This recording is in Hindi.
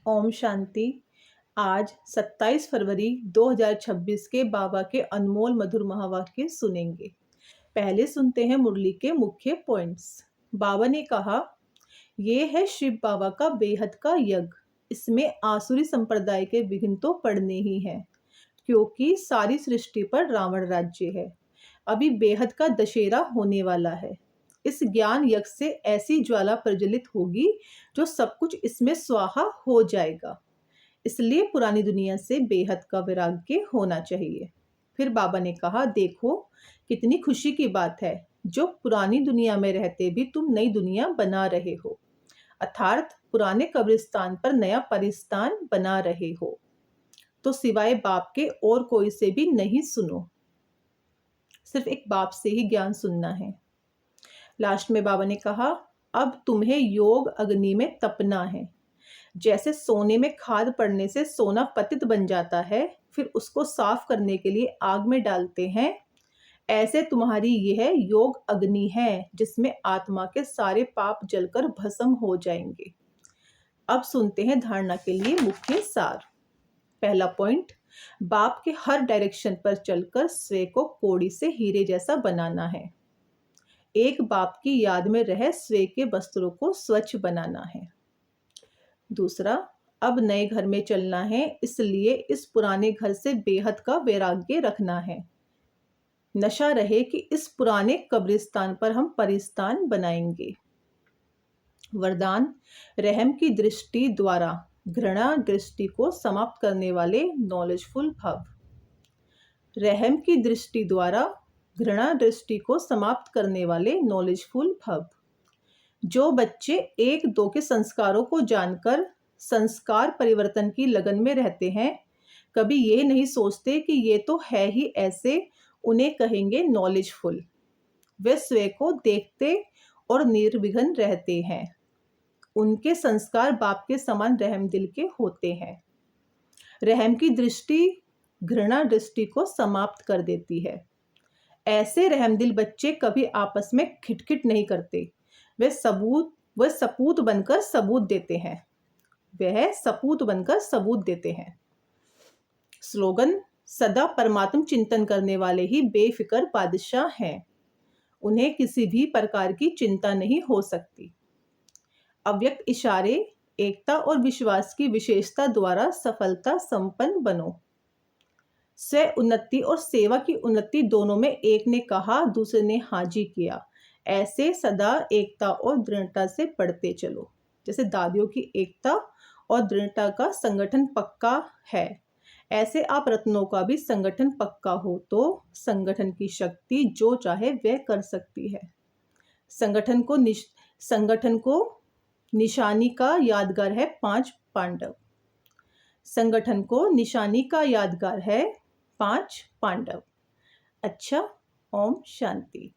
ओम शांति। आज 27 फरवरी 2026 के बाबा के अनमोल मधुर महावाक्य सुनेंगे। पहले सुनते हैं मुरली के मुख्य पॉइंट्स। बाबा ने कहा, ये है शिव बाबा का बेहद का यज्ञ। इसमें आसुरी संप्रदाय के विघ्न तो पड़ने ही हैं, क्योंकि सारी सृष्टि पर रावण राज्य है। अभी बेहद का दशहरा होने वाला है। इस ज्ञान यज्ञ से ऐसी ज्वाला प्रज्वलित होगी जो सब कुछ इसमें स्वाहा हो जाएगा। इसलिए पुरानी दुनिया से बेहद का वैराग्य होना चाहिए। फिर बाबा ने कहा, देखो कितनी खुशी की बात है, जो पुरानी दुनिया में रहते भी तुम नई दुनिया बना रहे हो, अर्थात पुराने कब्रिस्तान पर नया परिस्तान बना रहे हो। तो सिवाय बाप के और कोई से भी नहीं सुनो, सिर्फ एक बाप से ही ज्ञान सुनना है। लास्ट में बाबा ने कहा, अब तुम्हें योग अग्नि में तपना है। जैसे सोने में खाद पड़ने से सोना पतित बन जाता है, फिर उसको साफ करने के लिए आग में डालते हैं, ऐसे तुम्हारी यह योग अग्नि है जिसमें आत्मा के सारे पाप जलकर भस्म हो जाएंगे। अब सुनते हैं धारणा के लिए मुख्य सार। पहला पॉइंट, बाप के हर डायरेक्शन पर चलकर स्वयं को कोड़ी से हीरे जैसा बनाना है। एक बाप की याद में रह स्वयं के वस्त्रों को स्वच्छ बनाना है। दूसरा, अब नए घर में चलना है, इसलिए इस पुराने घर से बेहद का वैराग्य रखना है। नशा रहे कि इस पुराने कब्रिस्तान पर हम परिस्तान बनाएंगे। वरदान, रहम की दृष्टि द्वारा घृणा दृष्टि को समाप्त करने वाले नॉलेजफुल भव। रहम की दृष्टि द्वारा घृणा दृष्टि को समाप्त करने वाले नॉलेजफुल भव। जो बच्चे एक दो के संस्कारों को जानकर संस्कार परिवर्तन की लगन में रहते हैं, कभी ये नहीं सोचते कि ये तो है ही ऐसे, उन्हें कहेंगे नॉलेजफुल। वे स्वयं को देखते और निर्विघ्न रहते हैं। उनके संस्कार बाप के समान रहम दिल के होते हैं। रहम की दृष्टि घृणा दृष्टि को समाप्त कर देती है। ऐसे रहमदिल बच्चे कभी आपस में खिटखिट नहीं करते। वे सपूत बनकर सबूत देते हैं। वह सपूत बनकर सबूत देते हैं। स्लोगन, सदा परमात्म चिंतन करने वाले ही बेफिक्र बादशाह हैं। उन्हें किसी भी प्रकार की चिंता नहीं हो सकती। अव्यक्त इशारे, एकता और विश्वास की विशेषता द्वारा सफलता संपन्न बनो। स्व उन्नति और सेवा की उन्नति दोनों में एक ने कहा, दूसरे ने हाजी किया। ऐसे सदा एकता और दृढ़ता से बढ़ते चलो। जैसे दादियों की एकता और दृढ़ता का संगठन पक्का है, ऐसे आप रत्नों का भी संगठन पक्का हो तो संगठन की शक्ति जो चाहे वह कर सकती है। संगठन को निशानी का यादगार है 5 पांडव। संगठन को निशानी का यादगार है 5 पांडव। अच्छा, ओम शांति।